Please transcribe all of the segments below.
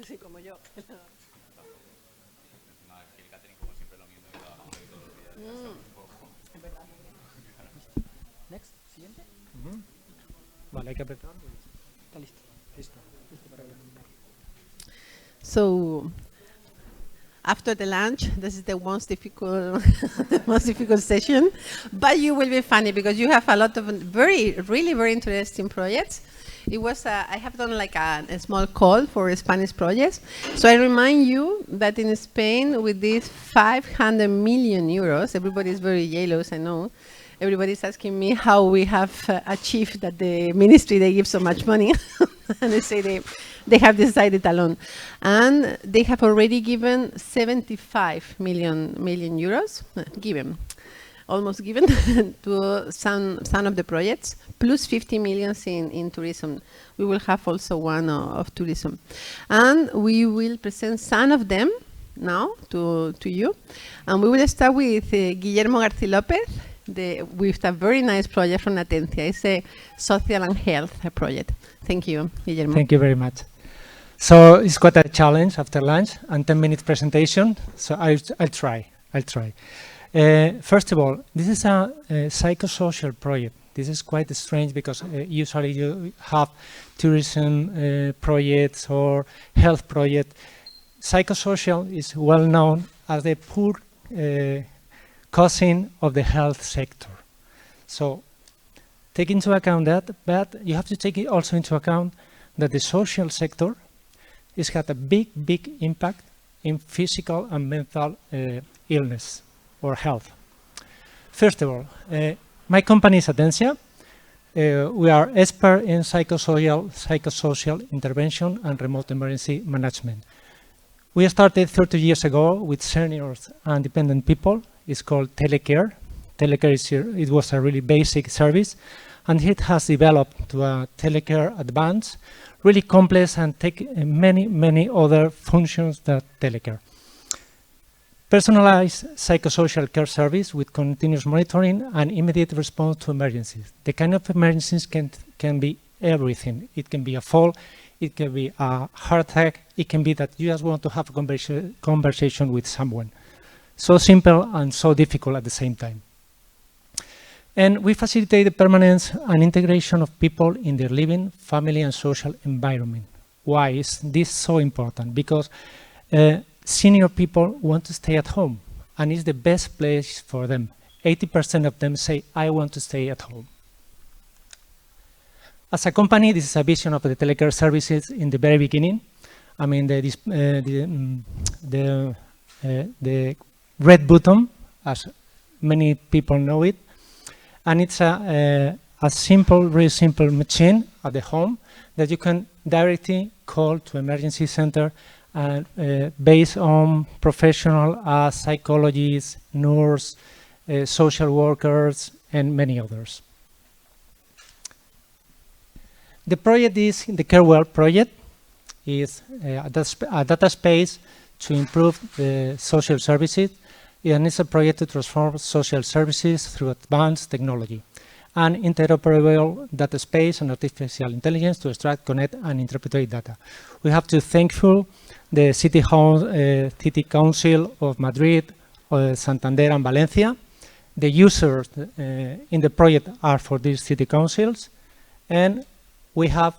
Sí, como yo. Next, siguiente. Vale, hay que apretar. Está listo. Listo. Listo para hablar. So, after the lunch, this is the most difficult, the most difficult session, but you will be funny because you have a lot of really very interesting projects. It was I have done like a small call for Spanish projects. So I remind you that in Spain, with these 500 million euros, everybody is very jealous. I know. Everybody's asking me how we have achieved that the ministry, they give so much money. And they say they have decided alone. And they have already given 75 million euros, almost given to some of the projects, plus 50 million in tourism. We will have also one of tourism. And we will present some of them now to you. And we will start with Guillermo Garcilopez, with a very nice project from ATENZIA. It's a social and health project. Thank you, Guillermo. Thank you very much. So it's quite a challenge after lunch and 10-minute presentation. So I'll try. First of all, this is a psychosocial project. This is quite strange because usually you have tourism projects or health projects. Psychosocial is well known as the poor cousin of the health sector. So take into account that, but you have to take it also into account that the social sector has had a big impact in physical and mental illness or health. First of all, my company is ATENZIA. We are expert in psychosocial intervention and remote emergency management. We started 30 years ago with seniors and dependent people. It's called telecare. Telecare it was a really basic service, and it has developed to a telecare advanced, really complex, and take many other functions that telecare. Personalized psychosocial care service with continuous monitoring and immediate response to emergencies. The kind of emergencies can be everything. It can be a fall, it can be a heart attack, it can be that you just want to have a conversation with someone. So simple and so difficult at the same time. And we facilitate the permanence and integration of people in their living, family, and social environment. Why is this so important? Because senior people want to stay at home, and it's the best place for them. 80% of them say, I want to stay at home. As a company, this is a vision of the telecare services in the very beginning. I mean, the red button, as many people know it, and it's a really simple machine at the home that you can directly call to emergency center and based on professional psychologists, nurses, social workers, and many others. The project is the CAREwell project. Is a data space to improve the social services, and it's a project to transform social services through advanced technology and interoperable data space and artificial intelligence to extract, connect, and interpret data. We have to thankful the City Council of Madrid, Santander, and Valencia. The users in the project are for these city councils, and we have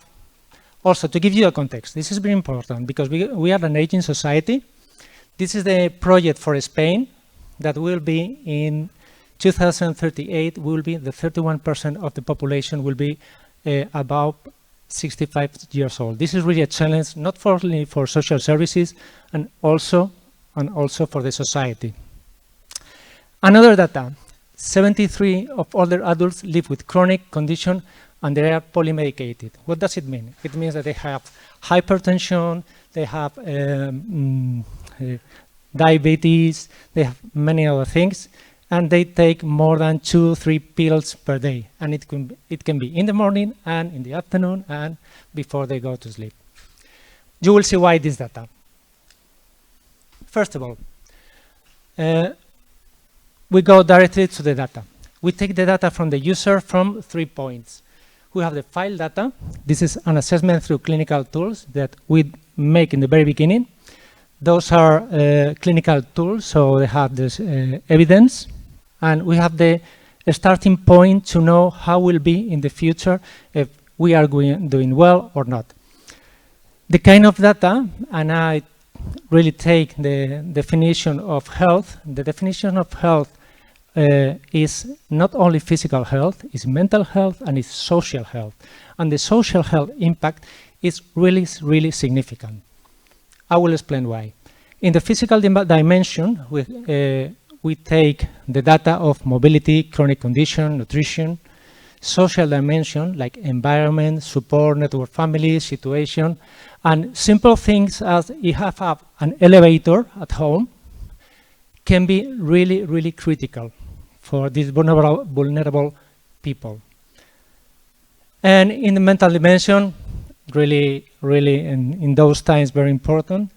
also, to give you a context, this is very important because we are an aging society. This is the project for Spain that will be in 2038, will be the 31% of the population will be about 65 years old. This is really a challenge, not only for social services and also for the society. Another data, 73% of older adults live with chronic condition and they are polymedicated. What does it mean? It means that they have hypertension, they have diabetes, they have many other things, and they take more than 2-3 pills per day. And it can be in the morning and in the afternoon and before they go to sleep. You will see why this data. First of all, we go directly to the data. We take the data from the user from 3 points. We have the file data. This is an assessment through clinical tools that we make in the very beginning. Those are clinical tools, so they have this evidence, and we have the starting point to know how we'll be in the future if we are doing well or not. The kind of data, and I really take the definition of health. The definition of health is not only physical health, it's mental health and it's social health. And the social health impact is really, really significant. I will explain why. In the physical dimension, we take the data of mobility, chronic condition, nutrition, social dimension like environment, support, network, family, situation, and simple things as you have an elevator at home can be really, really critical for these vulnerable people. And in the mental dimension, really, really in those times very important,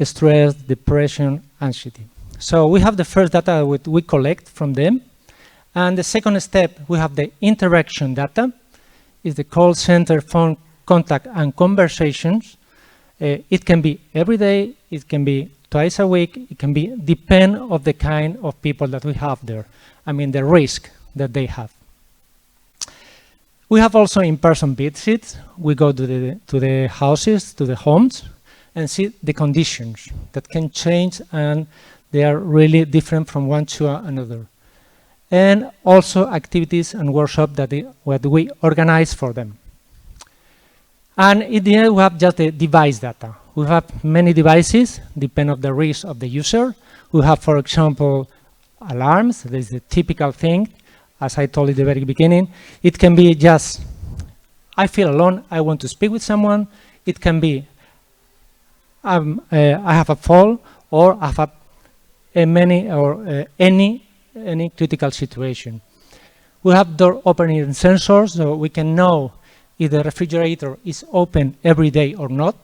stress, depression, anxiety. So we have the first data we collect from them. And the second step, we have the interaction data. Is the call center, phone contact, and conversations. It can be every day, it can be twice a week, it can be depend of the kind of people that we have there. I mean, the risk that they have. We have also in-person visits. We go to the houses, to the homes, and see the conditions that can change, and they are really different from one to another. And also activities and workshops that we organize for them. And in the end, we have just the device data. We have many devices, depend on the risk of the user. We have, for example, alarms. That is the typical thing. As I told at the very beginning, it can be just, I feel alone, I want to speak with someone. It can be, I have a fall, or I have any critical situation. We have door opening sensors, so we can know if the refrigerator is open every day or not,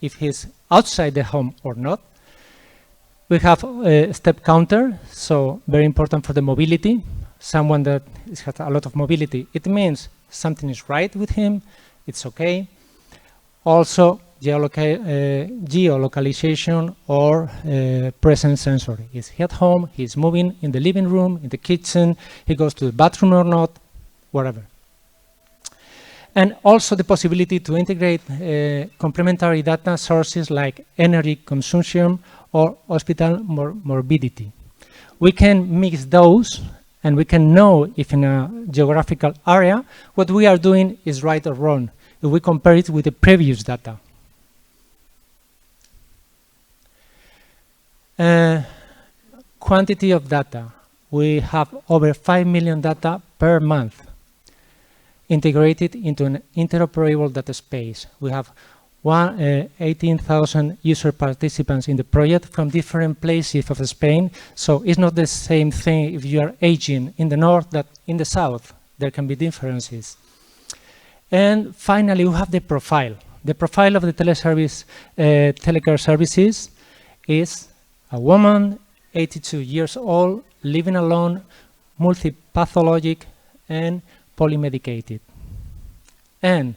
if he's outside the home or not. We have a step counter, so very important for the mobility. Someone that has a lot of mobility, it means something is right with him, it's okay. Also, geolocalization or presence sensor. Is he at home? He's moving in the living room, in the kitchen, he goes to the bathroom or not, whatever. And also the possibility to integrate complementary data sources like energy consumption or hospital morbidity. We can mix those, and we can know if in a geographical area what we are doing is right or wrong if we compare it with the previous data. Quantity of data. We have over 5 million data per month integrated into an interoperable data space. We have 18,000 user participants in the project from different places of Spain. So it's not the same thing if you are aging in the north that in the south. There can be differences. And finally, we have the profile. The profile of the telecare services is a woman, 82 years old, living alone, multipathologic, and polymedicated. And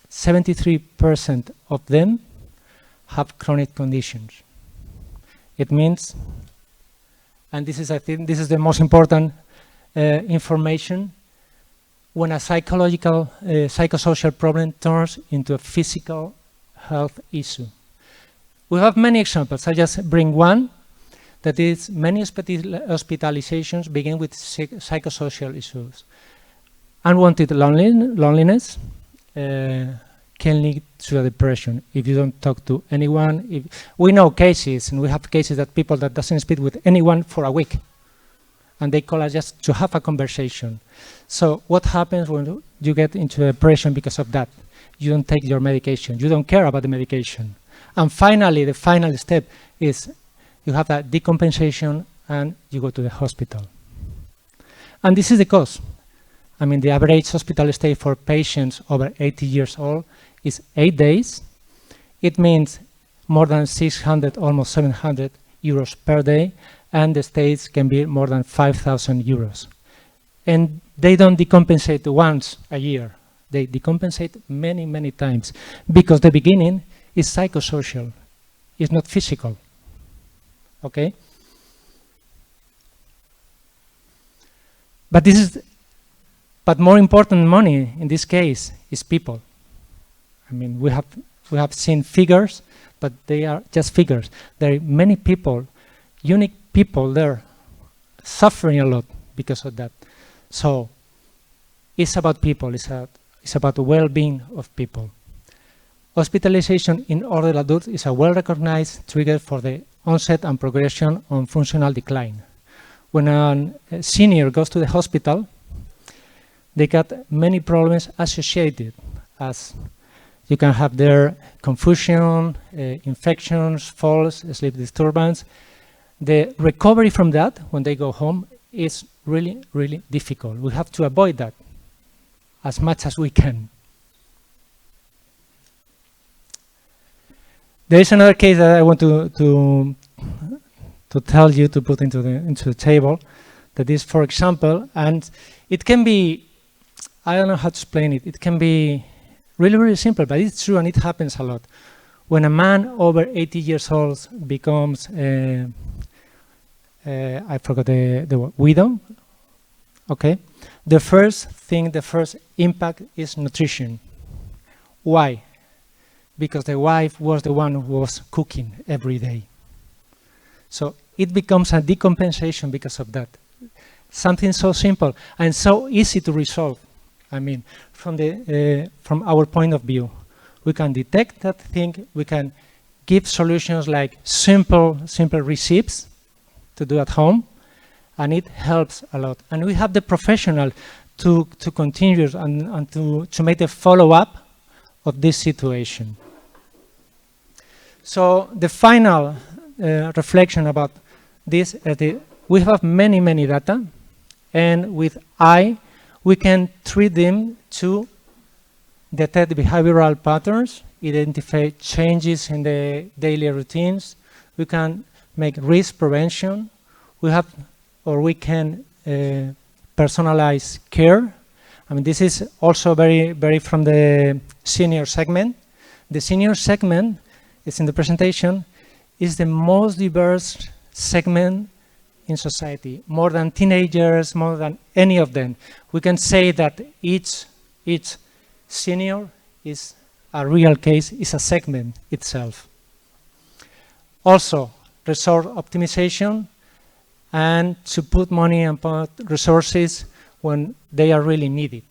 73% of them have chronic conditions. It means, and this is, I think, this is the most important information, when a psychosocial problem turns into a physical health issue. We have many examples. I just bring one, that is many hospitalizations begin with psychosocial issues. Unwanted loneliness can lead to a depression if you don't talk to anyone. We know cases, and we have cases that people that doesn't speak with anyone for a week, and they call us just to have a conversation. So what happens when you get into depression because of that? You don't take your medication. You don't care about the medication. And finally, the final step is you have that decompensation and you go to the hospital. And this is the cost. I mean, the average hospital stay for patients over 80 years old is 8 days. It means more than 600, almost 700 euros per day, and the stays can be more than 5,000 euros. And they don't decompensate once a year. They decompensate many, many times, because the beginning is psychosocial. It's not physical. Okay? But more important money in this case is people. I mean, we have seen figures, but they are just figures. There are many people, unique people there, suffering a lot because of that. So it's about people. It's about the well-being of people. Hospitalization in older adults is a well-recognized trigger for the onset and progression on functional decline. When a senior goes to the hospital, they got many problems associated, as you can have their confusion, infections, falls, sleep disturbance. The recovery from that, when they go home, is really, really difficult. We have to avoid that as much as we can. There is another case that I want to tell you, to put into the table, that is, for example, and it can be, I don't know how to explain it. It can be really, really simple, but it's true and it happens a lot. When a man over 80 years old becomes, I forgot the word, widow, okay? The first impact is nutrition. Why? Because the wife was the one who was cooking every day. So it becomes a decompensation because of that. Something so simple and so easy to resolve. I mean, from our point of view, we can detect that thing. We can give solutions like simple receipts to do at home, and it helps a lot. And we have the professional to continue and to make the follow-up of this situation. So the final reflection about this is we have many data, and with AI, we can treat them to detect behavioral patterns, identify changes in the daily routines. We can make risk prevention. We can personalize care. I mean, this is also very from the senior segment. The senior segment is in the presentation, is the most diverse segment in society, more than teenagers, more than any of them. We can say that each senior is a real case, is a segment itself. Also, resource optimization, and to put money and put resources when they are really needed.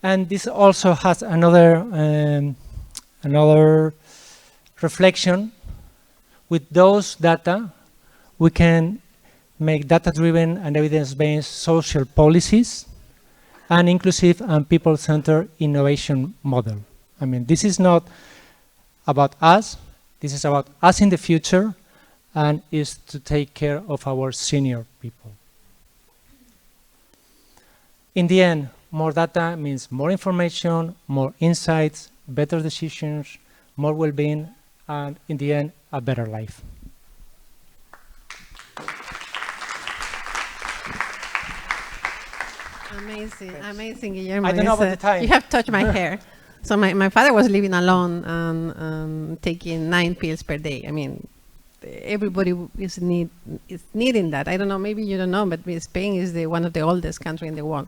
And this also has another reflection. With those data, we can make data-driven and evidence-based social policies and inclusive and people-centered innovation model. I mean, this is not about us. This is about us in the future, and is to take care of our senior people. In the end, more data means more information, more insights, better decisions, more well-being, and in the end, a better life. Amazing, Guillermo. I don't know about the time. You have touched my hair. So my father was living alone and taking 9 pills per day. I mean, everybody is needing that. I don't know, maybe you don't know, but Spain is one of the oldest countries in the world,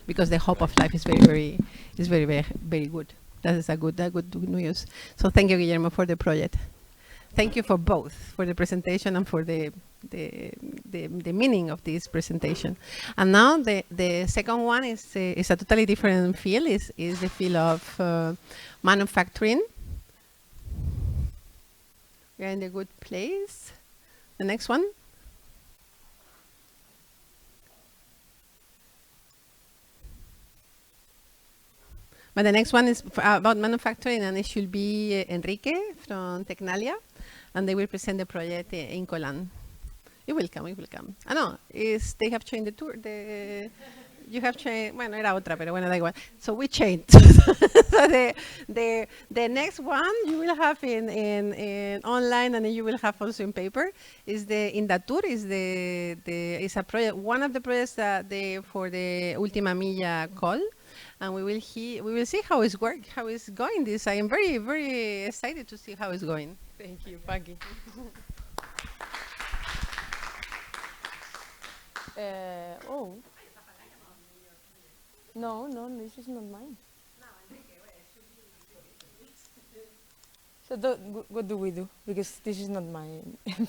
because the hope of life is very good. That is a good news. So thank you, Guillermo, for the project. Thank you for both, for the presentation and for the meaning of this presentation. And now the second one is a totally different field. Is the field of manufacturing. We are in a good place. The next one. But the next one is about manufacturing, and it should be Enrique from TECNALIA, and they will present the project in Inkolan. It will come. I know, they have changed the tour. You have changed, bueno, era otra, pero bueno, da igual. So we changed. So the next one you will have in online, and then you will have also in paper, is the Indatur, is a project, one of the projects that for the Última Milla call. and we will see how it's going. This I am very, very excited to see how it's going. Thank you, Paki. Oh. No, this is not mine. So what do we do? Because this is not my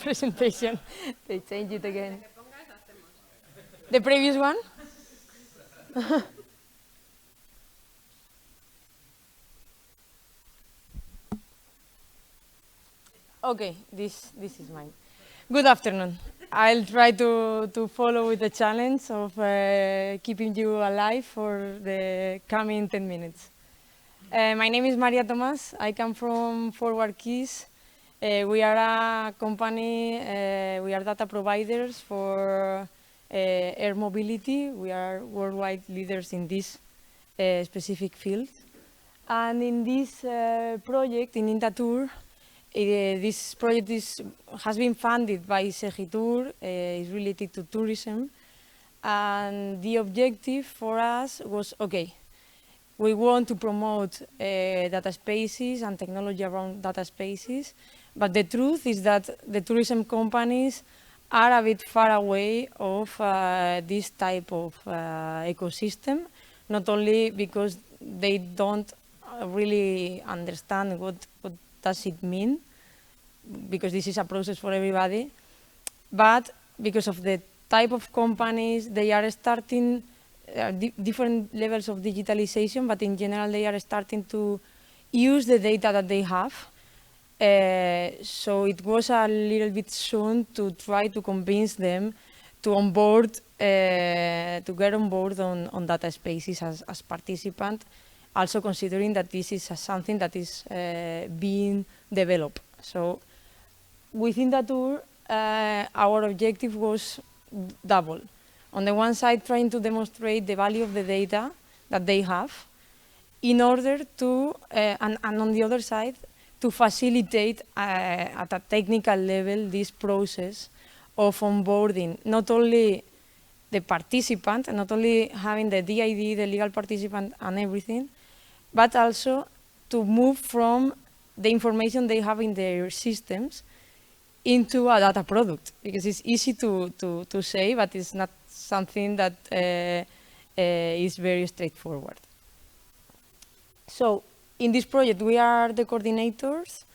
presentation. They change it again. The previous one? Okay, this is mine. Good afternoon. I'll try to follow with the challenge of keeping you alive for the coming 10 minutes. My name is María Tomás. I come from Forwardkeys. We are a company, we are data providers for air mobility. We are worldwide leaders in this specific field. And in this project, in Indatur, this project has been funded by Segitur, is related to tourism. And the objective for us was, okay, we want to promote data spaces and technology around data spaces, but the truth is that the tourism companies are a bit far away of this type of ecosystem, not only because they don't really understand what does it mean, because this is a process for everybody, but because of the type of companies, they are starting different levels of digitalization, but in general they are starting to use the data that they have. So it was a little bit soon to try to convince them to onboard, to get on board on data spaces as participant, also considering that this is something that is being developed. So within Indatur, our objective was double. On the one side, trying to demonstrate the value of the data that they have in order to, and on the other side, to facilitate at a technical level this process of onboarding, not only the participant, not only having the DID, the legal participant and everything, but also to move from the information they have in their systems into a data product, because it's easy to say, but it's not something that is very straightforward. So in this project, we are the coordinators.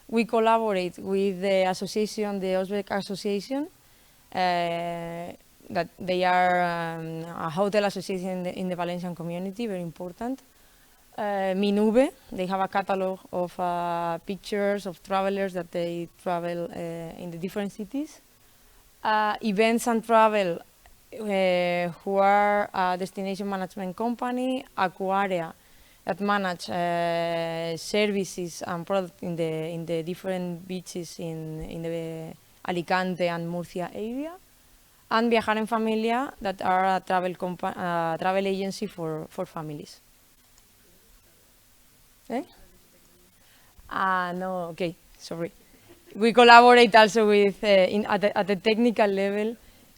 We collaborate with the association, the Uzbek Association, that they are a hotel association in the Valencian community, very important. Minube, they have a catalog of pictures of travelers that they travel in the different cities. Events and Travel, who are a destination management company. Aquaria, that manage services and products in the different beaches in the Alicante and Murcia area. And Viajar en Familia, that are a travel agency for families. Eh? No, okay, sorry. We collaborate also with, at the technical level,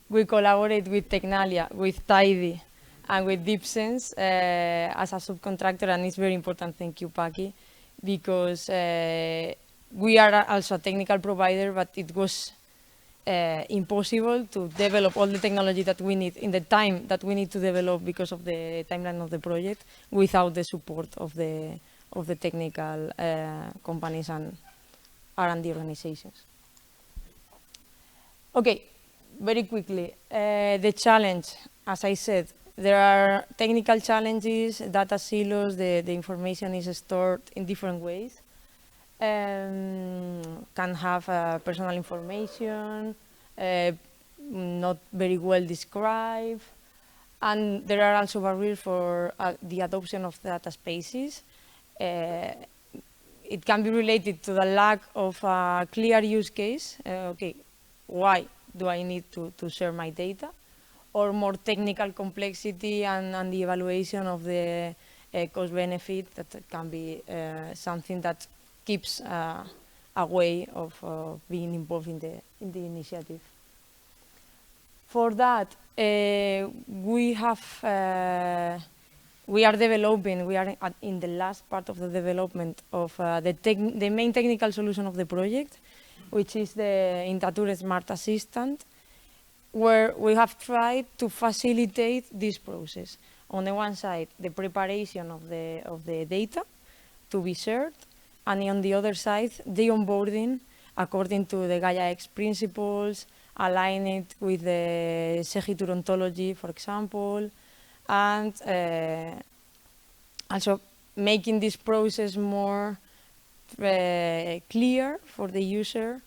we collaborate with TECNALIA, with Tidy, and with DeepSense as a subcontractor, and it's very important, thank you, Paki, because we are also a technical provider, but it was impossible to develop all the technology that we need in the time that we need to develop because of the timeline of the project without the support of the technical companies and R&D organizations. Okay, very quickly, the challenge, as I said, there are technical challenges, data silos, the information is stored in different ways. Can have personal information, not very well described, and there are also barriers for the adoption of data spaces. It can be related to the lack of a clear use case. Okay, why do I need to share my data? Or more technical complexity and the evaluation of the cost-benefit that can be something that keeps a way of being involved in the initiative. For that, we have we are developing, we are in the last part of the development of the main technical solution of the project, which is the Indatur Smart Assistant, where we have tried to facilitate this process. On the one side, the preparation of the data to be shared, and on the other side, the onboarding according to the Gaia-X principles, align it with the Segitur ontology, for example, and also making this process more clear for the user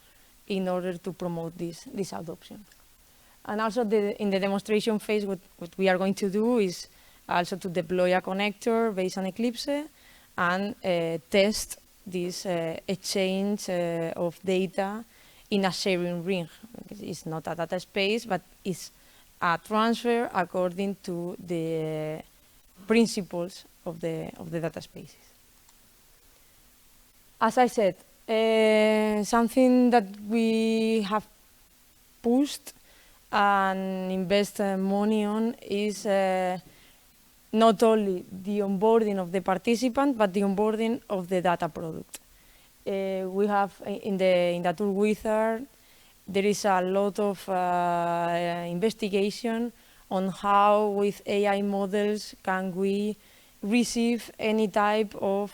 in order to promote this adoption. And also in the demonstration phase, what we are going to do is also to deploy a connector based on Eclipse and test this exchange of data in a sharing ring. It's not a data space, but it's a transfer according to the principles of the data spaces. As I said, something that we have pushed and invest money on is not only the onboarding of the participant, but the onboarding of the data product. We have in the Indatur wizard, there is a lot of investigation on how with AI models can we receive any type of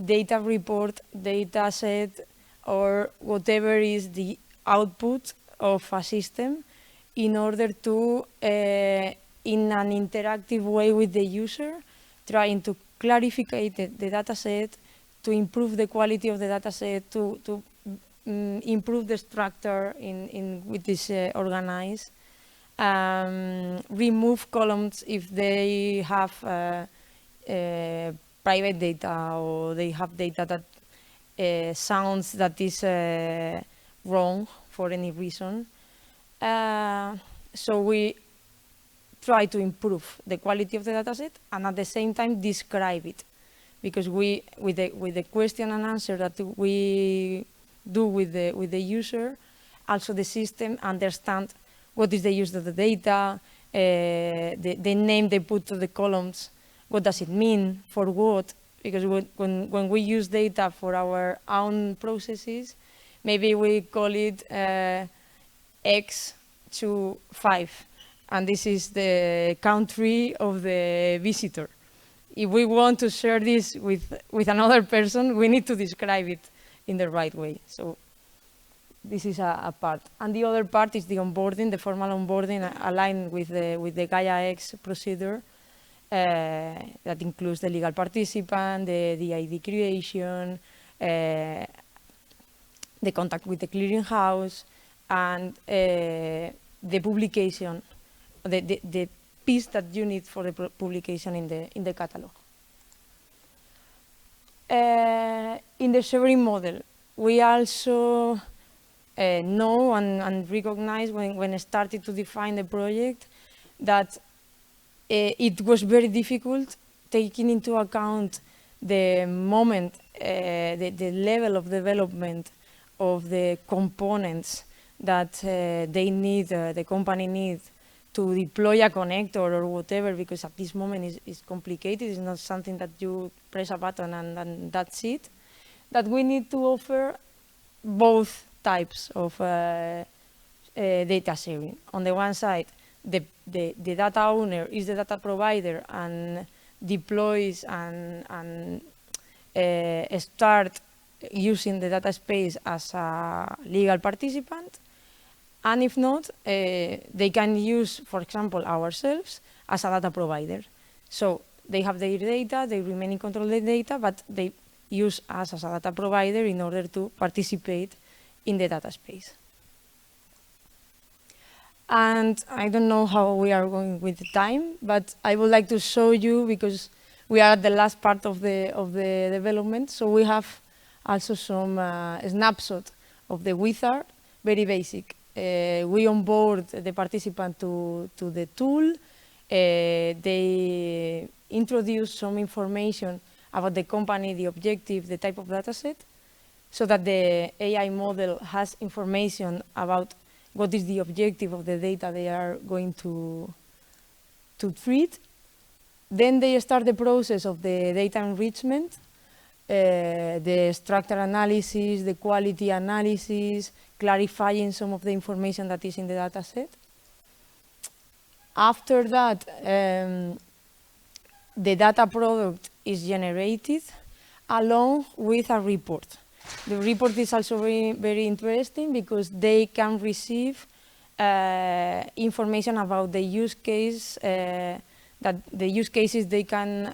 data report, data set, or whatever is the output of a system in order to, in an interactive way with the user, trying to clarify the data set, to improve the quality of the data set, to improve the structure in which is organized, remove columns if they have private data or they have data that sounds that is wrong for any reason. So we try to improve the quality of the dataset and at the same time describe it, because we with the question and answer that we do with the user, also the system understand what is the use of the data, the name they put to the columns, what does it mean, for what, because when we use data for our own processes, maybe we call it X to 5, and this is the country of the visitor. If we want to share this with another person, we need to describe it in the right way. So this is a part. And the other part is the onboarding, the formal onboarding aligned with the Gaia-X procedure that includes the legal participant, the ID creation, the contact with the clearinghouse, and the publication, the piece that you need for the publication in the catalog. In the sharing model, we also know and recognize when I started to define the project that it was very difficult taking into account the moment, the level of development of the components that they need, the company needs to deploy a connector or whatever, because at this moment it's complicated. It's not something that you press a button and that's it. That we need to offer both types of data sharing. On the one side, the data owner is the data provider and deploys and start using the data space as a legal participant. And if not, they can use, for example, ourselves as a data provider. So they have their data, they remain in control of the data, but they use us as a data provider in order to participate in the data space. And I don't know how we are going with the time, but I would like to show you, because we are at the last part of the development, so we have also some snapshot of the wizard, very basic. We onboard the participant to the tool. They introduce some information about the company, the objective, the type of dataset, so that the AI model has information about what is the objective of the data they are going to treat. Then they start the process of the data enrichment, the structure analysis, the quality analysis, clarifying some of the information that is in the data set. After that, the data product is generated along with a report. The report is also very interesting because they can receive information about the use case, that the use cases they can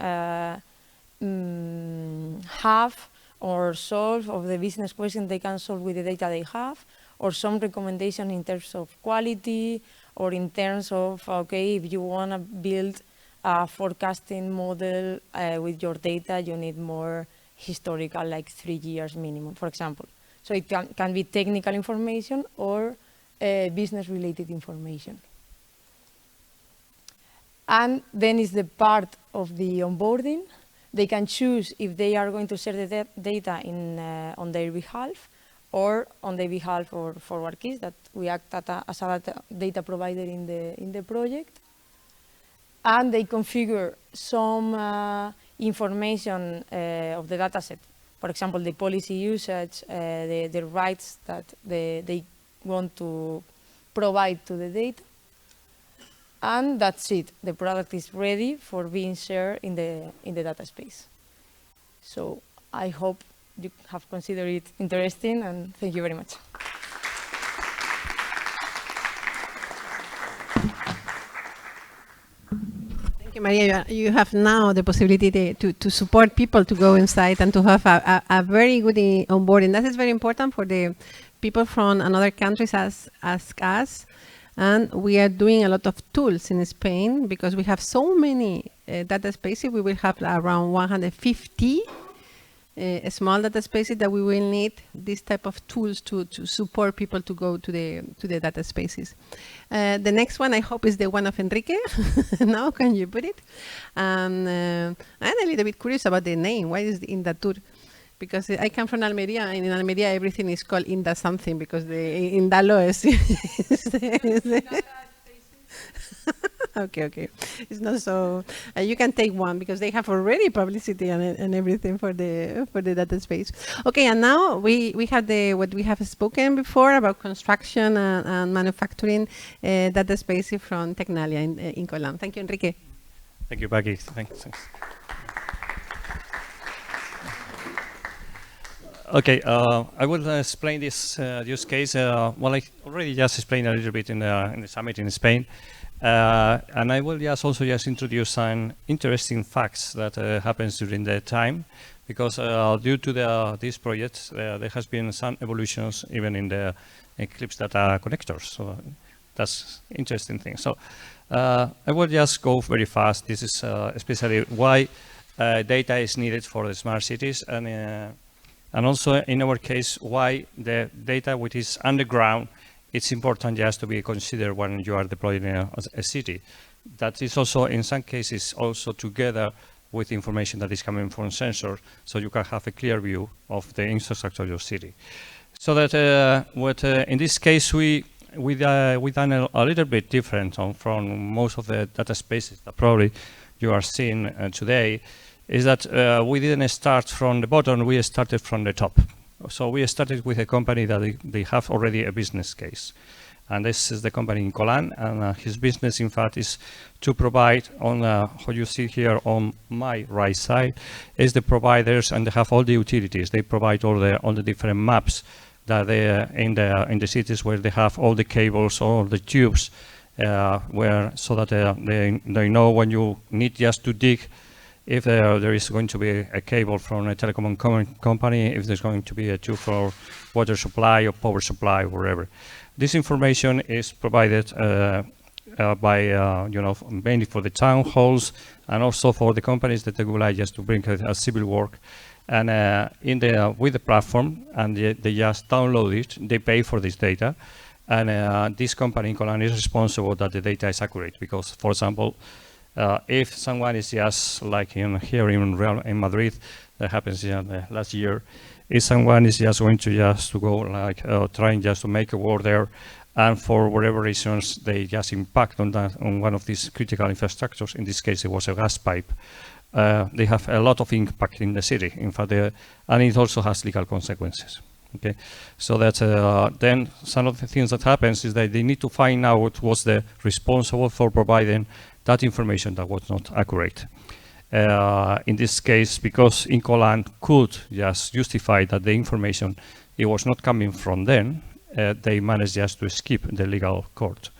have or solve, of the business question they can solve with the data they have, or some recommendation in terms of quality, or in terms of, okay, if you want to build a forecasting model with your data, you need more historical, like 3 years minimum, for example. So it can be technical information or business-related information. And then is the part of the onboarding. They can choose if they are going to share the data on their behalf, or on the behalf of Forwardkeys, that we act as a data provider in the project. And they configure some information of the dataset. For example, the policy usage, the rights that they want to provide to the data. And that's it. The product is ready for being shared in the data space. So I hope you have considered it interesting, and thank you very much. Thank you, Maria. You have now the possibility to support people to go inside and to have a very good onboarding. That is very important for the people from another countries as us. And we are doing a lot of tools in Spain because we have so many data spaces. We will have around 150 small data spaces that we will need this type of tools to support people to go to the data spaces. The next one I hope is the one of Enrique. Now can you put it? I'm a little bit curious about the name. Why is the Indatur? Because I come from Almeria, and in Almeria everything is called Inda something because the Indalo is. Okay. It's not so. You can take one because they have already publicity and everything for the data space. Okay, and now we have what we have spoken before about construction and manufacturing data space from TECNALIA in Inkolan. Thank you, Enrique. Thank you, Becky. Thanks. Okay, I will explain this use case. Well, I already just explained a little bit in the summit in Spain. And I will also introduce some interesting facts that happens during the time, because due to these projects, there has been some evolutions even in the Eclipse data connectors. So that's interesting thing. So I will just go very fast. This is especially why data is needed for the smart cities, and also in our case, why the data which is underground, it's important just to be considered when you are deploying a city. That is also in some cases also together with information that is coming from sensors, so you can have a clear view of the infrastructure of your city. So that in this case we done a little bit different from most of the data spaces that probably you are seeing today, is that we didn't start from the bottom, we started from the top. So we started with a company that they have already a business case. And this is the company Inkolan, and his business in fact is to provide on what you see here on my right side is the providers, and they have all the utilities. They provide all the different maps that they in the cities where they have all the cables, all the tubes, so that they know when you need just to dig, if there is going to be a cable from a telecom company, if there's going to be a tube for water supply or power supply, wherever. This information is provided by, mainly for the town halls and also for the companies that they would like just to bring a civil work. And with the platform, and they just download it, they pay for this data. And this company, Inkolan, is responsible that the data is accurate, because, for example, if someone is just like here in Madrid, that happens last year, if someone is just going to go like trying just to make a wall there, and for whatever reasons they just impact on one of these critical infrastructures. In this case, it was a gas pipe. They have a lot of impact in the city. In fact, and it also has legal consequences. Okay, so that's then some of the things that happens is that they need to find out what was the responsible for providing that information that was not accurate. In this case, because Inkolan could just justify that the information it was not coming from them, they managed just to skip the legal court.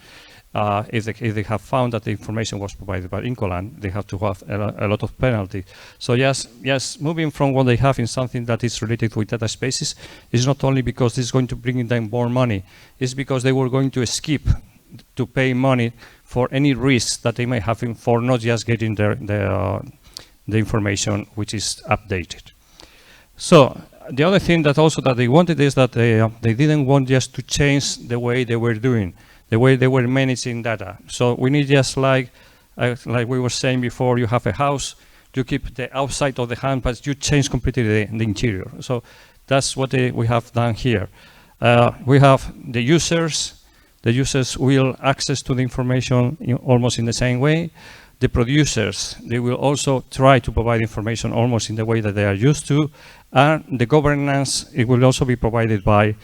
If they have found that the information was provided by Inkolan, they have to have a lot of penalty. So yes, moving from what they have in something that is related with data spaces is not only because it's going to bring them more money, it's because they were going to skip to pay money for any risks that they may have for not just getting the information which is updated. So the other thing that also that they wanted is that they didn't want just to change the way they were doing, the way they were managing data. So we need just like we were saying before, you have a house, you keep the outside of the hand, but you change completely the interior. So that's what we have done here. We have the users. The users will access to the information almost in the same way. The producers, they will also try to provide information almost in the way that they are used to. And the governance, it will also be provided by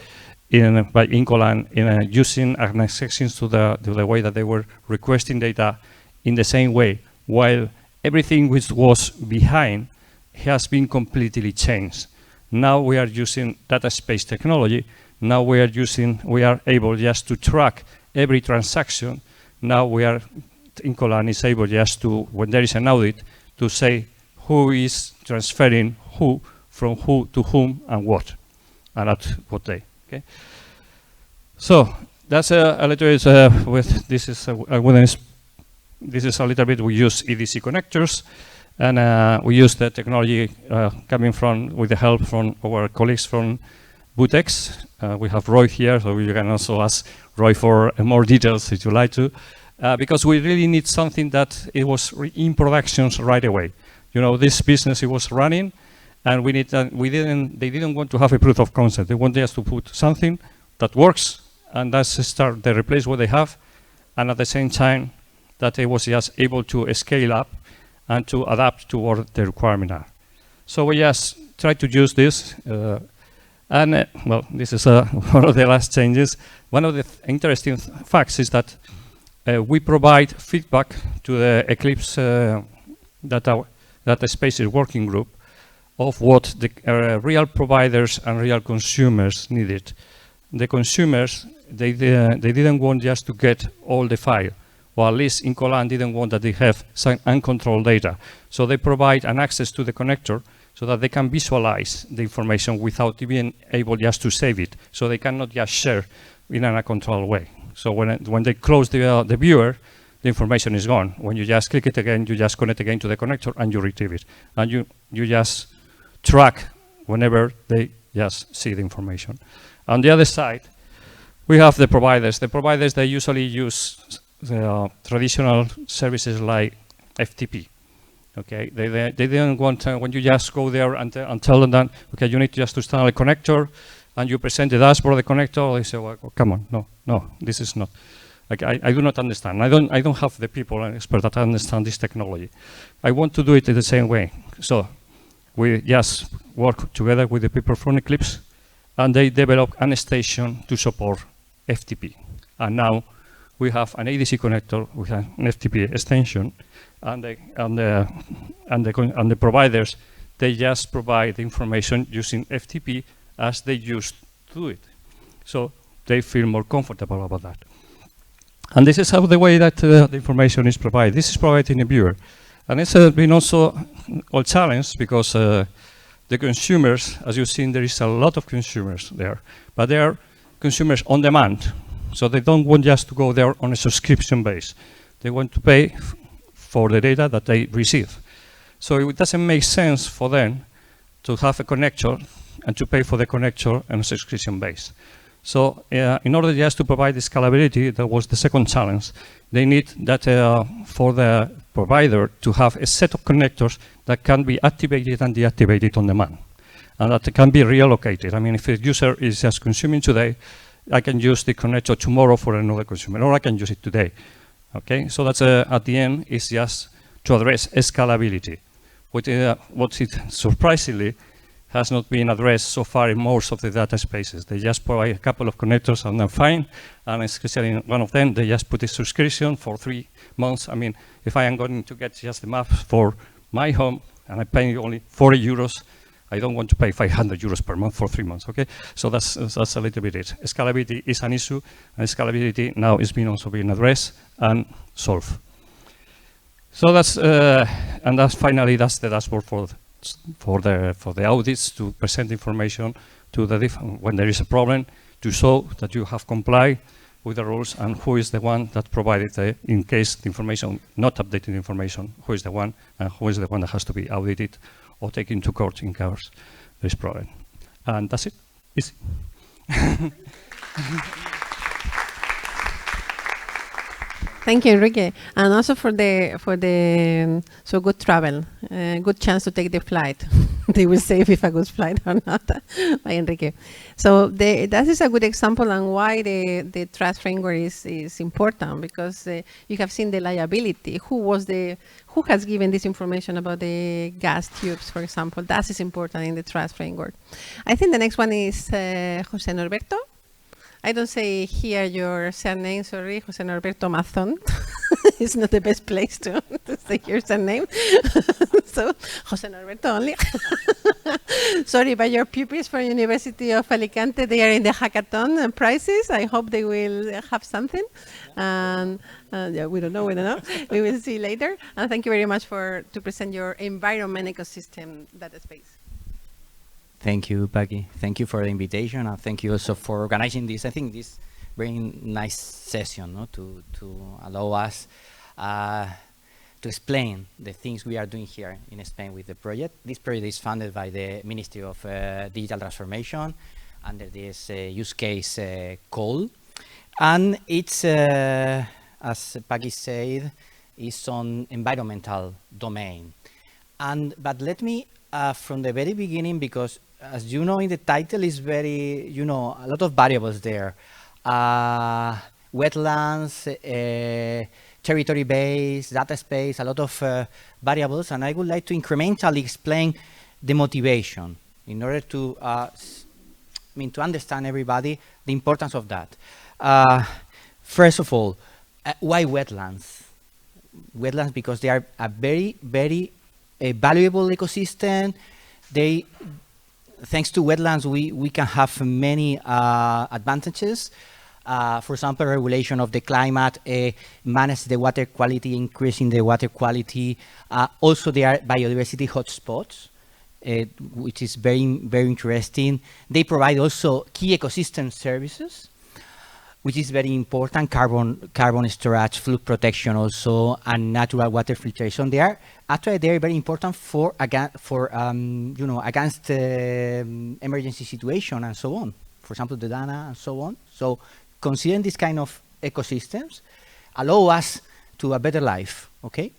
Inkolan using accessions to the way that they were requesting data in the same way, while everything which was behind has been completely changed. Now we are using data space technology. Now we are able just to track every transaction. Now Inkolan is able just to, when there is an audit, to say who is transferring who from who to whom and what, and at what day. Okay. So that's a little bit with this is a little bit we use EDC connectors, and we use the technology coming from with the help from our colleagues from Butex. We have Roy here, so you can also ask Roy for more details if you like to, because we really need something that it was in productions right away. You know, this business it was running, and they didn't want to have a proof of concept. They wanted us to put something that works, and that's start to replace what they have, and at the same time that it was just able to scale up and to adapt to what the requirements are. So we just try to use this. Well, this is one of the last changes. One of the interesting facts is that we provide feedback to the Eclipse data spaces working group of what the real providers and real consumers needed. The consumers, they didn't want just to get all the file, or at least Inkolan didn't want that they have some uncontrolled data. So they provide an access to the connector so that they can visualize the information without being able just to save it. So they cannot just share in an uncontrolled way. So when they close the viewer, the information is gone. When you just click it again, you just connect again to the connector and you retrieve it. And you just track whenever they just see the information. On the other side, we have the providers. The providers, they usually use the traditional services like FTP. Okay, they didn't want when you just go there and tell them that, okay, you need just to install a connector, and you present the dashboard of the connector. They say, well, come on, no, this is not. Like, I do not understand. I don't have the people and experts that understand this technology. I want to do it in the same way. So we just work together with the people from Eclipse, and they develop an station to support FTP. And now we have an ADC connector with an FTP extension, and the providers, they just provide the information using FTP as they used to do it. So they feel more comfortable about that. And this is how the way that the information is provided. This is provided in a viewer. And it's been also a challenge because the consumers, as you've seen, there is a lot of consumers there, but they are consumers on demand. So they don't want just to go there on a subscription base. They want to pay for the data that they receive. So it doesn't make sense for them to have a connector and to pay for the connector on a subscription base. So in order just to provide the scalability, that was the second challenge. They need that for the provider to have a set of connectors that can be activated and deactivated on demand, and that can be reallocated. I mean, if a user is just consuming today, I can use the connector tomorrow for another consumer, or I can use it today. Okay, so that's at the end is just to address scalability, what it surprisingly has not been addressed so far in most of the data spaces. They just provide a couple of connectors and they're fine, and especially in one of them, they just put a subscription for 3 months. I mean, if I am going to get just the map for my home and I'm paying only 40 euros, I don't want to pay 500 euros per month for 3 months, okay? So that's a little bit it. Scalability is an issue, and scalability now is also being addressed and solved. So that's, and that's finally, that's the dashboard for the audits to present information to the when there is a problem, to show that you have complied with the rules and who is the one that provided in case the information, not updated information, who is the one and who is the one that has to be audited or taken to court in case there is problem. And that's it. Easy. Thank you, Enrique, and also for the so good travel, good chance to take the flight. They will say if a good flight or not by Enrique. So that is a good example on why the trust framework is important, because you have seen the liability. Who has given this information about the gas tubes, for example? That is important in the trust framework. I think the next one is José Norberto. I don't say here your surname, sorry, José Norberto Mazón. It's not the best place to say your surname. So, José Norberto only. Sorry, but your pupils from University of Alicante, they are in the hackathon prizes. I hope they will have something. And yeah, we don't know. We will see later. And thank you very much to present your environment ecosystem data space. Thank you, Peggy. Thank you for the invitation, and thank you also for organizing this. I think this very nice session, no, to allow us to explain the things we are doing here in Spain with the project. This project is funded by the Ministry of Digital Transformation under this use case call, and it's, as Peggy said, is on environmental domain. But let me from the very beginning, because as you know, in the title is very, a lot of variables there. Wetlands, territory-based, data space, a lot of variables, and I would like to incrementally explain the motivation in order to, to understand everybody the importance of that. First of all, why wetlands? Wetlands because they are a very, very valuable ecosystem. Thanks to wetlands, we can have many advantages. For example, regulation of the climate, manage the water quality, increasing the water quality. Also, they are biodiversity hotspots, which is very, very interesting. They provide also key ecosystem services, which is very important, carbon storage, flood protection also, and natural water filtration. They are actually very important for against emergency situation and so on. For example, the Dana and so on. So considering this kind of ecosystems allow us to a better life, okay?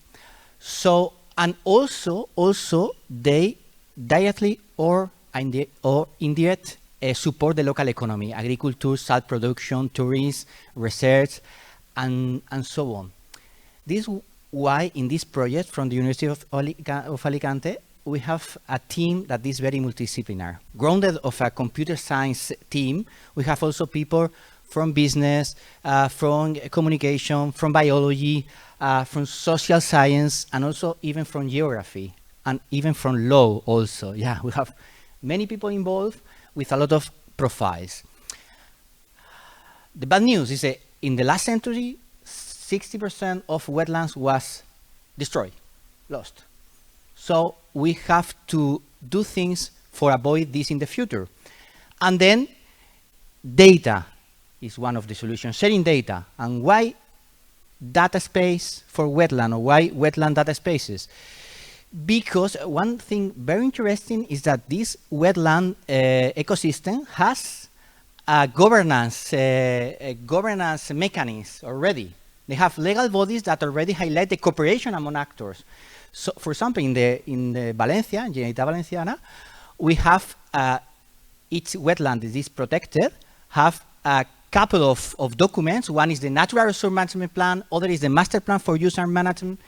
So, and also they directly or indirect support the local economy, agriculture, salt production, tourism, research, and so on. This is why in this project from the University of Alicante, we have a team that is very multidisciplinary. Grounded of a computer science team, we have also people from business, from communication, from biology, from social science, and also even from geography, and even from law also. Yeah, we have many people involved with a lot of profiles. The bad news is that in the last century, 60% of wetlands was destroyed, lost. So we have to do things for avoid this in the future. And then data is one of the solutions, sharing data. And why data space for wetland, or why wetland data spaces? Because one thing very interesting is that this wetland ecosystem has a governance mechanism already. They have legal bodies that already highlight the cooperation among actors. So, for example, in the Valencia, in Generalitat Valenciana, we have each wetland that is protected have a couple of documents. One is the Natural Resource Management Plan, other is the Master Plan for Use and Management,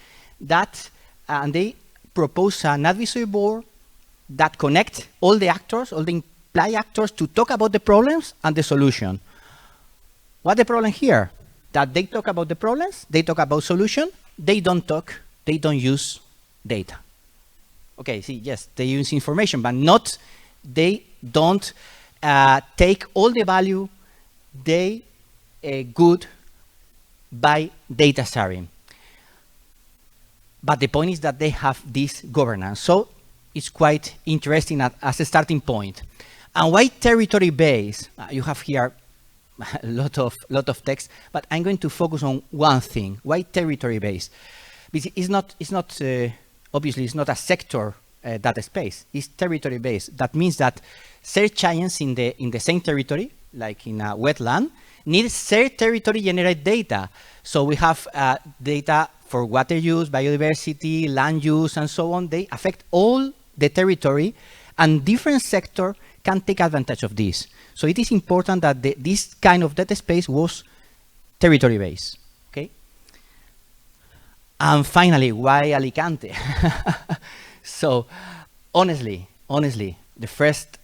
and they propose an advisory board that connect all the actors, all the implied actors, to talk about the problems and the solution. What the problem here? That they talk about the problems, they talk about solution, they don't use data. Okay, see, yes, they use information, but they don't take all the value they good by data sharing. But the point is that they have this governance. So it's quite interesting as a starting point. And why territory-based? You have here a lot of text, but I'm going to focus on one thing. Why territory-based? Because it's not obviously it's not a sector data space. It's territory-based. That means that search engines in the same territory, like in a wetland, need shared territory generate data. So we have data for water use, biodiversity, land use, and so on. They affect all the territory, and different sector can take advantage of this. So it is important that this kind of data space was territory-based, okay? And finally, why Alicante? So honestly, the first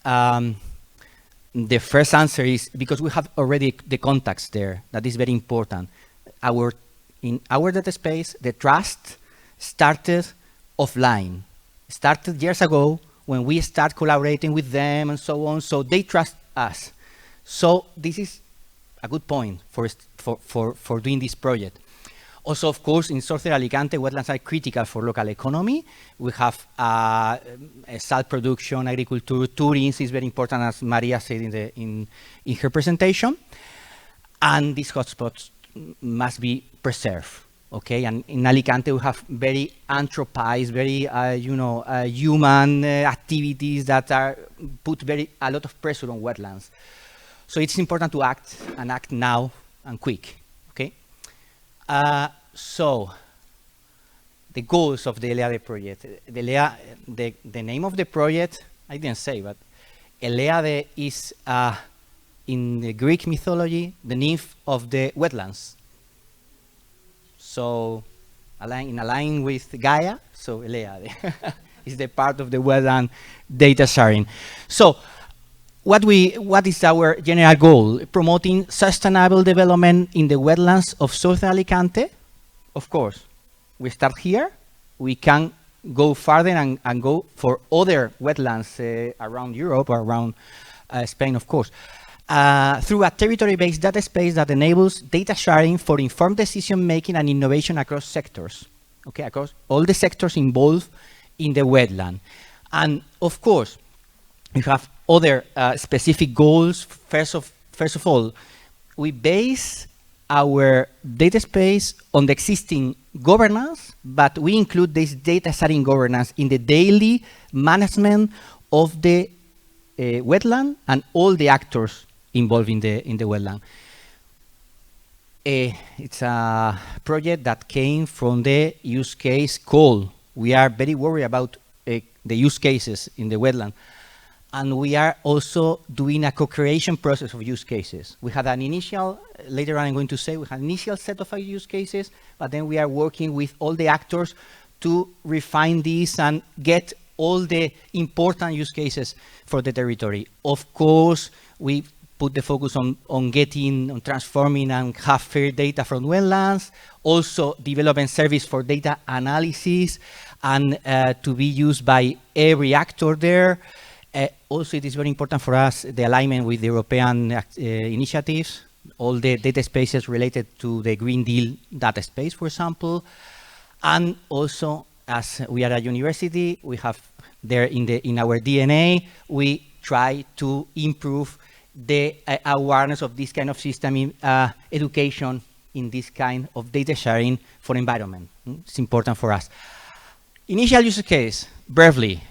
answer is because we have already the contacts there. That is very important. In our data space, the trust started offline. Started years ago when we start collaborating with them and so on. So they trust us. So this is a good point for doing this project. Also, of course, in Southern Alicante, wetlands are critical for local economy. We have salt production, agriculture, tourism is very important, as María said in her presentation. And these hotspots must be preserved, okay? And in Alicante, we have very anthropized, very human activities that put a lot of pressure on wetlands. So it's important to act now and quick, okay? So the goals of the HELEADE project. The name of the project, I didn't say, but HELEADE is in the Greek mythology, the nymph of the wetlands. So in line with Gaia, so HELEADE is the part of the wetland data sharing. So what is our general goal? Promoting sustainable development in the wetlands of Southern Alicante. Of course, we start here. We can go further and go for other wetlands around Europe or around Spain, of course, through a territory-based data space that enables data sharing for informed decision-making and innovation across sectors, okay, across all the sectors involved in the wetland. And of course, we have other specific goals. First of all, we base our data space on the existing governance, but we include this data sharing governance in the daily management of the wetland and all the actors involved in the wetland. It's a project that came from the use case call. We are very worried about the use cases in the wetland. And we are also doing a co-creation process of use cases. We had an initial, later on I'm going to say, we had an initial set of use cases, but then we are working with all the actors to refine this and get all the important use cases for the territory. Of course, we put the focus on transforming and have fair data from wetlands, also developing service for data analysis and to be used by every actor there. Also, it is very important for us, the alignment with the European initiatives, all the data spaces related to the Green Deal data space, for example. And also, as we are a university, we have there in our DNA, we try to improve the awareness of this kind of system in education in this kind of data sharing for environment. It's important for us. Initial use case, briefly.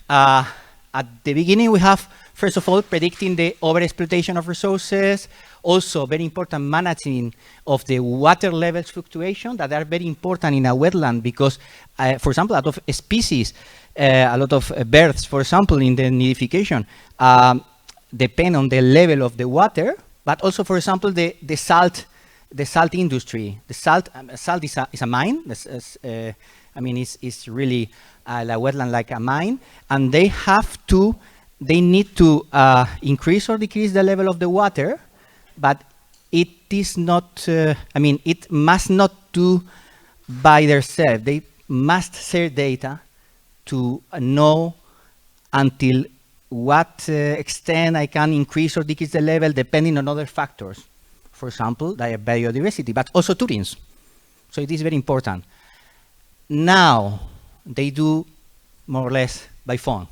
At the beginning, we have, first of all, predicting the overexploitation of resources, also very important managing of the water levels fluctuation that are very important in a wetland because, for example, a lot of species, a lot of birds, for example, in the nidification, depend on the level of the water, But also, for example, the salt industry. The salt is a mine. I mean, it's really a wetland like a mine, and they need to increase or decrease the level of the water, but it is not. I mean, it must not do by themselves. They must share data to know until what extent I can increase or decrease the level depending on other factors. For example, biodiversity, but also tourism. So it is very important. Now, they do more or less by phone.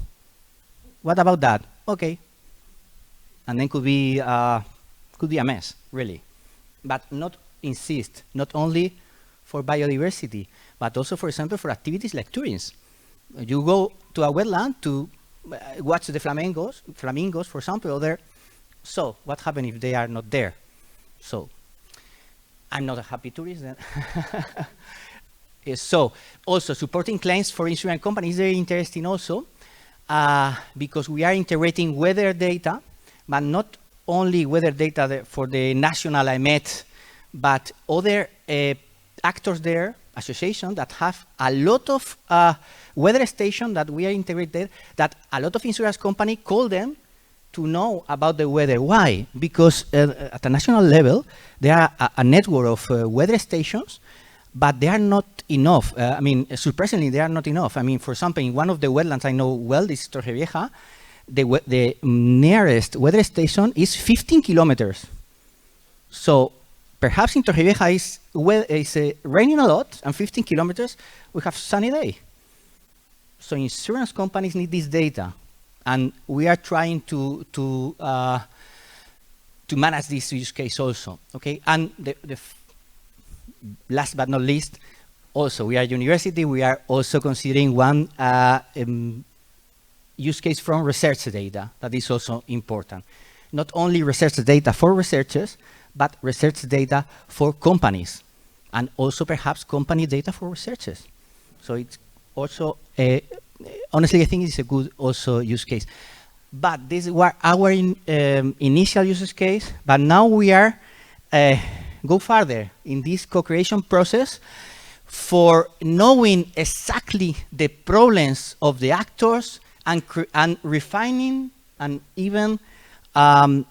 What about that? Okay. And then could be a mess, really. But not insist, not only for biodiversity, but also, for example, for activities like tourism. You go to a wetland to watch the flamingos, for example, there. So what happens if they are not there? So I'm not a happy tourist then. So also supporting claims for insurance companies is very interesting also because we are integrating weather data, but not only weather data for the national IMET, but other actors there, associations that have a lot of weather stations that we are integrated, that a lot of insurance companies call them to know about the weather. Why? Because at the national level, there are a network of weather stations, but they are not enough. I mean, surprisingly, they are not enough. I mean, for example, in one of the wetlands I know well, this is Torrevieja, the nearest weather station is 15 kilometers. So perhaps in Torrevieja is raining a lot, and 15 kilometers, we have sunny day. So insurance companies need this data, and we are trying to manage this use case also. Okay, and last but not least, also we are a university. We are also considering one use case from research data that is also important. Not only research data for researchers, but research data for companies, and also perhaps company data for researchers. So it's also, honestly, I think it's a good also use case. But this is our initial use case, but now we are go further in this co-creation process for knowing exactly the problems of the actors and refining and even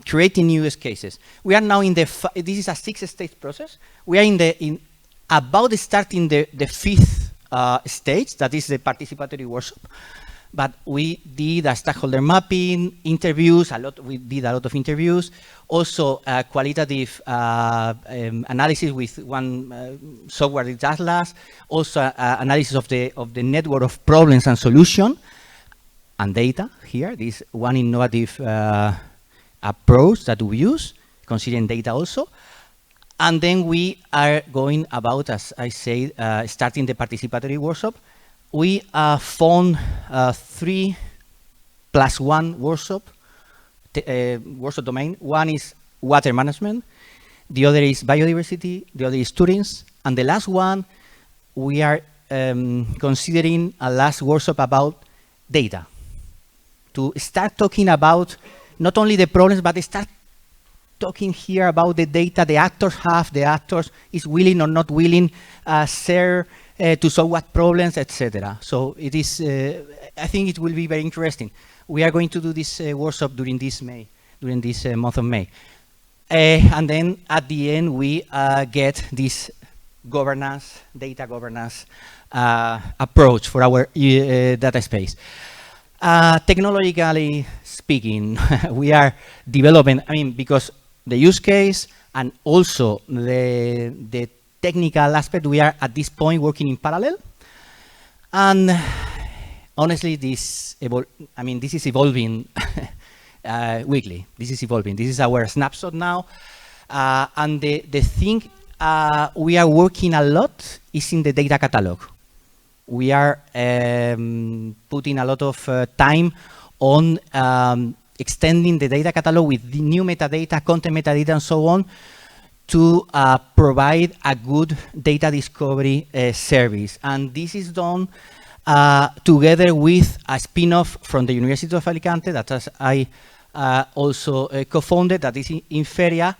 creating new use cases. We are now in the, this is a 6-stage process. We are about starting the 5th stage, that is the participatory workshop. But we did a stakeholder mapping, interviews, we did a lot of interviews, also qualitative analysis with one software atlas, also analysis of the network of problems and solution, and data here, this one innovative approach that we use, considering data also. And then we are going about, as I said, starting the participatory workshop. We found 3+1 workshop domain. One is water management, the other is biodiversity, the other is tourism, and the last one, we are considering a last workshop about data. To start talking about not only the problems, but start talking here about the data the actors have, the actors is willing or not willing, share to solve what problems, etc. So it is, I think it will be very interesting. We are going to do this workshop during this month of May. And then at the end, we get this governance, data governance approach for our data space. Technologically speaking, we are developing, I mean, because the use case and also the technical aspect, we are at this point working in parallel. And honestly, this is evolving weekly. This is evolving. This is our snapshot now. And the thing we are working a lot is in the data catalog. We are putting a lot of time on extending the data catalog with the new metadata, content metadata, and so on, to provide a good data discovery service. And this is done together with a spin-off from the University of Alicante that, as I also co-founded, that is InferIA,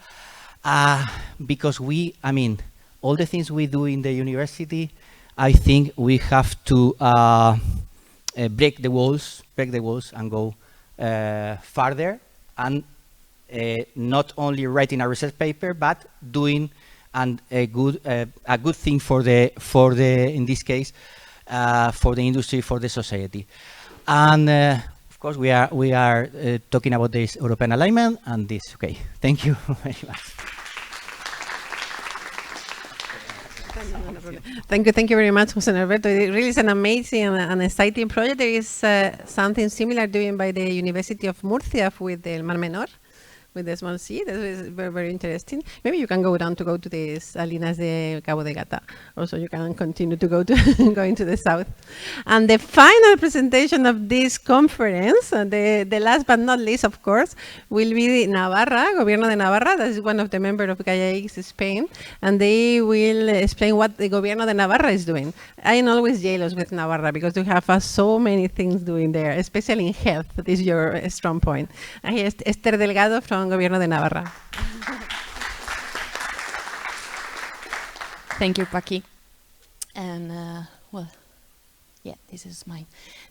because all the things we do in the university, I think we have to break the walls and go farther, and not only writing a research paper, but doing a good thing for the in this case for the industry, for the society. And of course we are talking about this European alignment and this. Okay, thank you very much. Thank you very much, José Norberto. It really is an amazing and exciting project. There is something similar doing by the University of Murcia with the Mar Menor, with the small sea. That is very, very interesting. Maybe you can go to the Salinas de Cabo de Gata. Also, you can continue to go to going to the south. And the final presentation of this conference, the last but not least, of course, will be Navarra, Gobierno de Navarra. That is one of the members of Gaia-X Spain, and they will explain what the Gobierno de Navarra is doing. I am always jealous with Navarra because you have so many things doing there, especially in health. That is your strong point. And here's Esther Delgado from Gobierno de Navarra. Thank you, Paqui. And well, yeah, this is mine.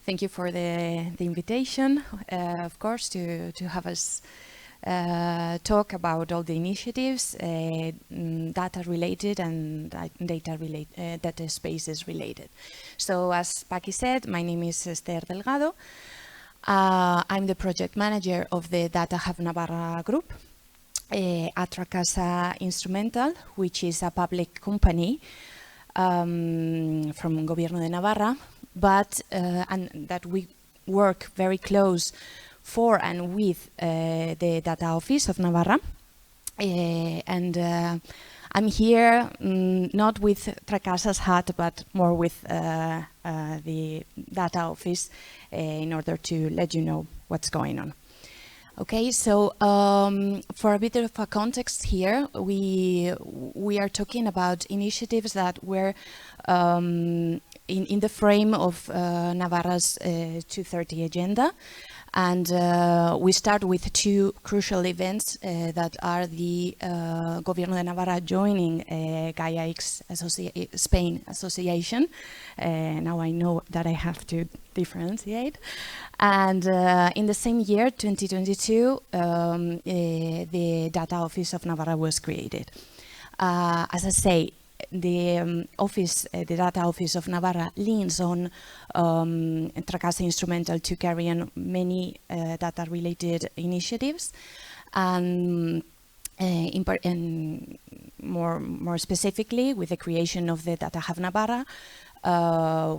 Thank you for the invitation, of course, to have us talk about all the initiatives, data related and data spaces related. So as Paqui said, my name is Esther Delgado. I'm the project manager of the DataHub Navarra group at Tracasa Instrumental, which is a public company from Gobierno de Navarra, but and that we work very close for and with the Data Office of Navarra. And I'm here not with Tracasa's hat, but more with the Data Office in order to let you know what's going on. Okay, so for a bit of a context here, we are talking about initiatives that were in the frame of Navarra's 230 agenda. And we start with two crucial events that are the Gobierno de Navarra joining Gaia-X Spain Association. Now I know that I have to differentiate. And in the same year, 2022, the Data Office of Navarra was created. As I say, the Data Office of Navarra leans on Tracasa Instrumental to carry on many data-related initiatives, and more specifically, with the creation of the DataHub Navarra,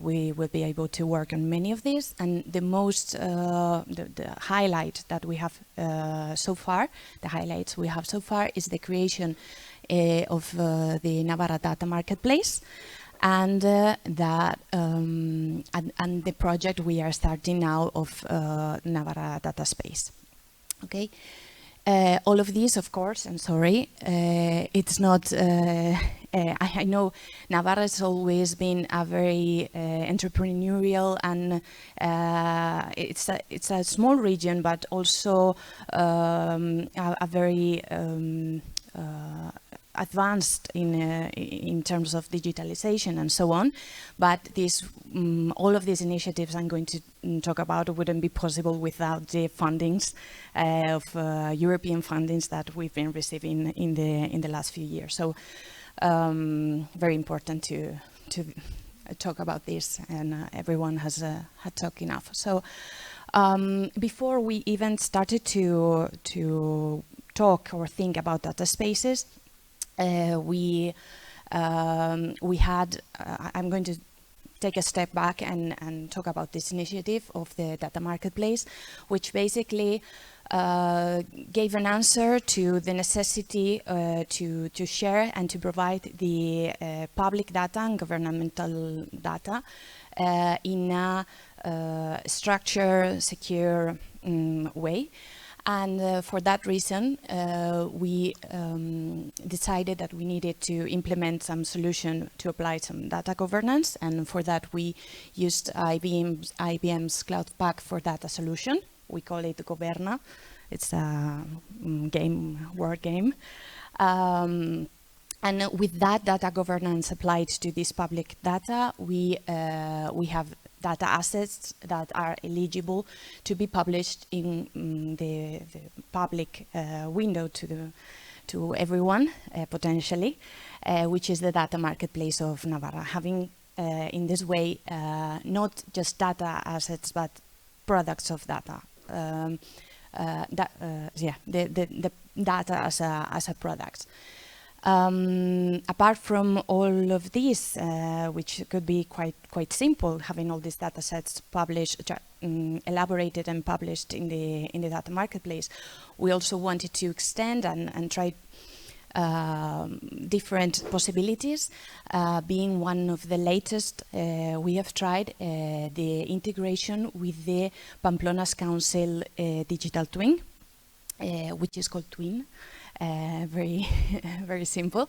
we will be able to work on many of these. And the most, the highlight that we have so far, the highlights we have so far is the creation of the Navarra Data Marketplace, and that and the project we are starting now of Navarra Data Space. Okay, all of these, of course, I'm sorry, it's not. I know Navarra has always been a very entrepreneurial, and it's a small region, but also a very advanced in terms of digitalization and so on, but all of these initiatives I'm going to talk about wouldn't be possible without the fundings of European fundings that we've been receiving in the last few years. So very important to talk about this, and everyone has had talked enough. So before we even started to talk or think about data spaces, we had, I'm going to take a step back and talk about this initiative of the data marketplace, which basically gave an answer to the necessity to share and to provide the public data and governmental data in a structured, secure way. And for that reason, we decided that we needed to implement some solution to apply some data governance. And for that, we used IBM's Cloud Pak for Data solution, We call it Goberna. It's a word game. And with that data governance applied to this public data, we have data assets that are eligible to be published in the public window to everyone, potentially, which is the data marketplace of Navarra, having in this way not just data assets but products of data. The data as a product. Apart from all of these, which could be quite simple, having all these data sets published, elaborated and published in the data marketplace, we also wanted to extend and try different possibilities. Being one of the latest, we have tried the integration with the Pamplona's Council digital twin, which is called Twin. Very, very simple.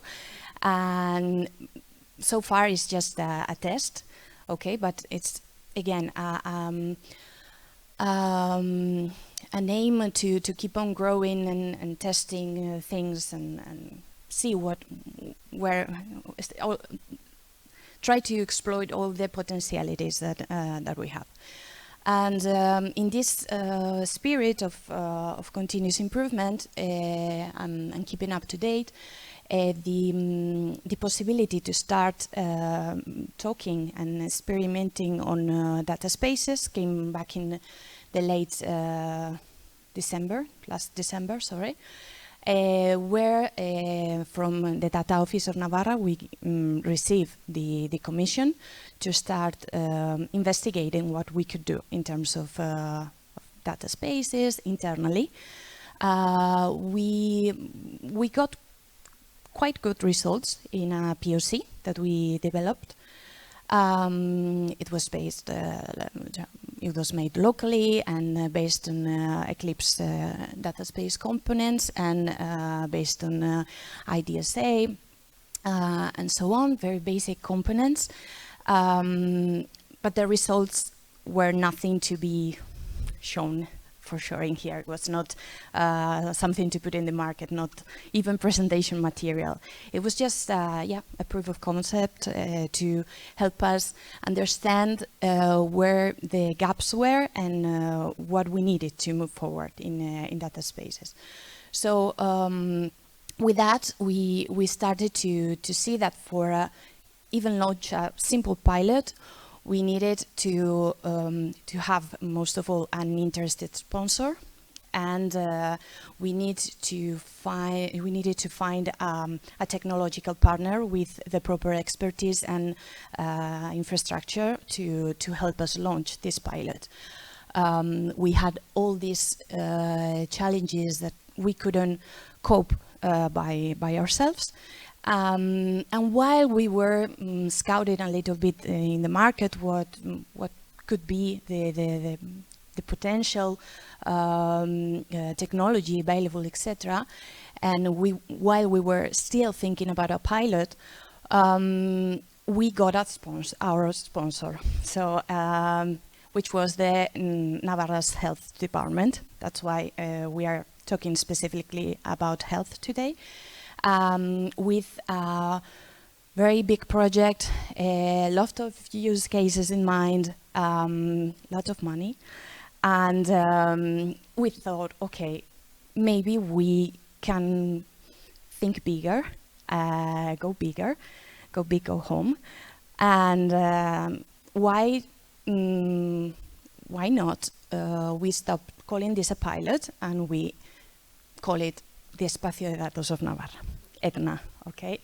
And so far it's just a test, okay, but it's, again, an aim to keep on growing and testing things and see try to exploit all the potentialities that we have. And in this spirit of continuous improvement and keeping up to date, the possibility to start talking and experimenting on data spaces came back in the late last December, sorry, where from the Data Office of Navarra we received the commission to start investigating what we could do in terms of data spaces internally. We got quite good results in a POC that we developed. It was based, it was made locally and based on Eclipse data space components and based on IDSA and so on, very basic components. But the results were nothing to be shown for showing here. It was not something to put in the market, not even presentation material. It was just a proof of concept to help us understand where the gaps were and what we needed to move forward in data spaces. So with that, we started to see that for even launch a simple pilot, we needed to have, most of all, an interested sponsor, and we needed to find a technological partner with the proper expertise and infrastructure to help us launch this pilot. We had all these challenges that we couldn't cope by ourselves. And while we were scouting a little bit in the market, what could be the potential technology available, etc., and while we were still thinking about a pilot, we got our sponsor, so which was the Navarra's Health Department. That's why we are talking specifically about health today. With a very big project, a lot of use cases in mind, lot of money, and we thought, okay, maybe we can think bigger, go bigger, go big, go home, and why not? We stopped calling this a pilot and we call it the Espacio de Datos of Navarra, ETNA, okay?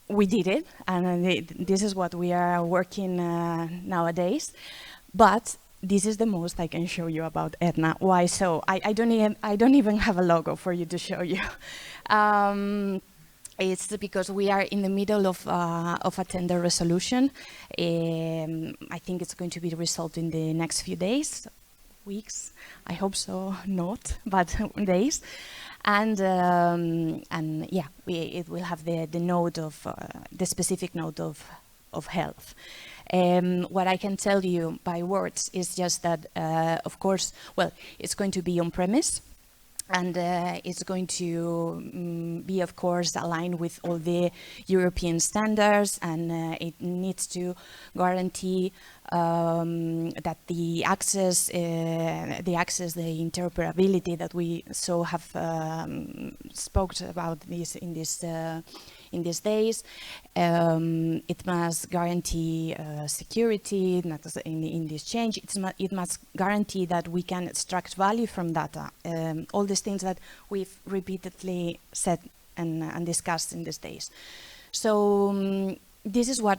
We did it, and this is what we are working nowadays, but this is the most I can show you about ETNA. Why so? I don't even have a logo for you to show you. It's because we are in the middle of a tender resolution. I think it's going to be resolved in the next few days, weeks. I hope so, not, but days. And yeah, it will have the node of the specific node of health. What I can tell you by words is just that, of course, well, it's going to be on-premise, and it's going to be, of course, aligned with all the European standards, and it needs to guarantee that the access, the interoperability that we so have spoke about this in these days. It must guarantee security in this change. It must guarantee that we can extract value from data. All these things that we've repeatedly said and discussed in these days. So this is what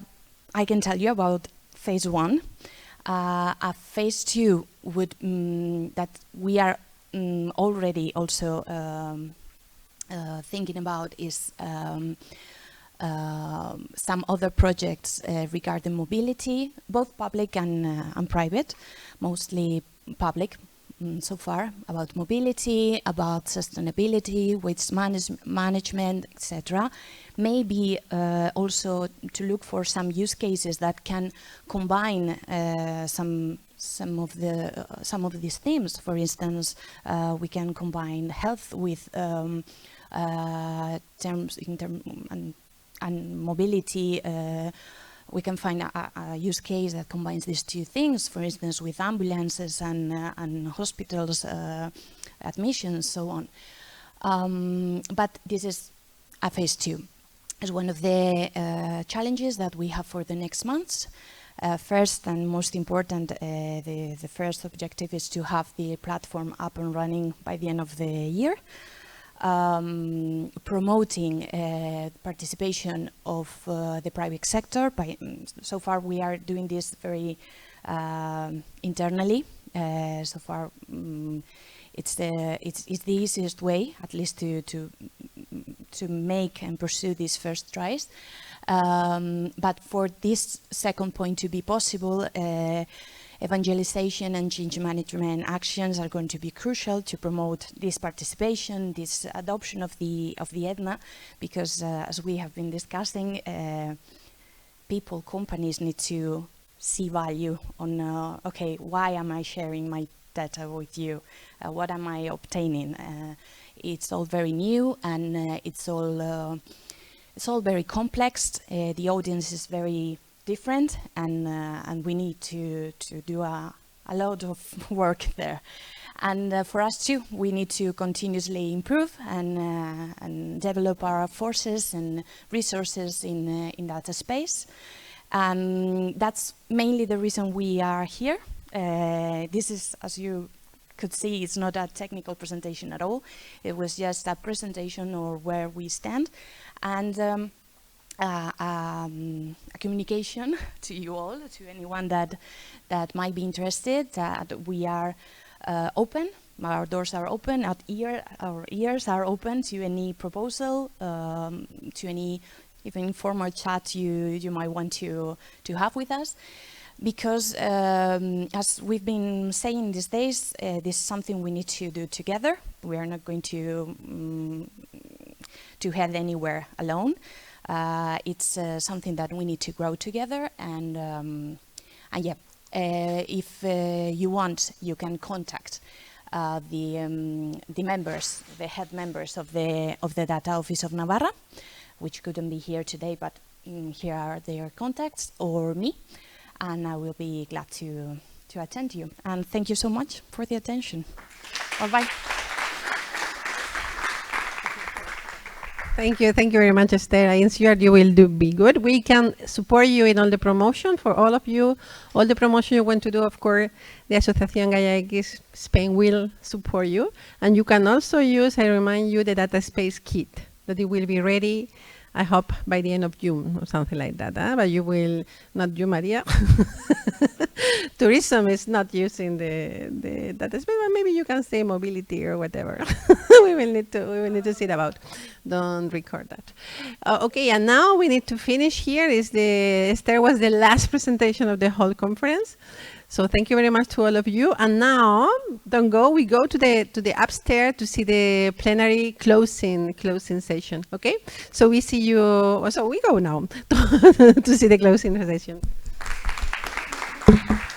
I can tell you about phase 1. A phase 2 would that we are already also thinking about is some other projects regarding mobility, both public and private, mostly public so far, about mobility, about sustainability, waste management, etc. Maybe also to look for some use cases that can combine some of these themes. For instance, we can combine health with terms and mobility. We can find a use case that combines these two things, for instance, with ambulances and hospitals, admissions, so on. But this is a phase 2. It's one of the challenges that we have for the next months. First and most important, the first objective is to have the platform up and running by the end of the year. Promoting participation of the private sector. So far we are doing this very internally. So far it's the easiest way, at least to make and pursue these first tries. But for this second point to be possible, evangelization and change management actions are going to be crucial to promote this participation, this adoption of the EDNA, because as we have been discussing, people, companies need to see value on, okay, why am I sharing my data with you? What am I obtaining? It's all very new, and it's all very complex. The audience is very different, and we need to do a lot of work there. And for us too, we need to continuously improve and develop our forces and resources in that space. And that's mainly the reason we are here. This is, as you could see, it's not a technical presentation at all. It was just a presentation or where we stand. And a communication to you all, to anyone that might be interested, that we are open, our doors are open, our ears are open to any proposal, to any even informal chat you might want to have with us. Because as we've been saying these days, this is something we need to do together. We are not going to head anywhere alone. It's something that we need to grow together, and yeah, if you want, you can contact the members, the head members of the Data Office of Navarra, which couldn't be here today, but here are their contacts, or me, and I will be glad to attend you. And thank you so much for the attention. Bye-bye. Thank you very much, Esther. I am sure you will be good. We can support you in all the promotion for all of you. All the promotion you want to do, of course, the Asociación Gaia-X Spain will support you. And you can also use, I remind you, the data space kit, that it will be ready, I hope, by the end of June or something like that. But you will, not you, Maria. Tourism is not using the data space, but maybe you can say mobility or whatever. we will need to see about. Don't record that. Okay, and now we need to finish here. Esther was the last presentation of the whole conference. So thank you very much to all of you. And now, don't go. We go to the upstairs to see the plenary closing session. Okay. So we see you. So we go now to see the closing session. you.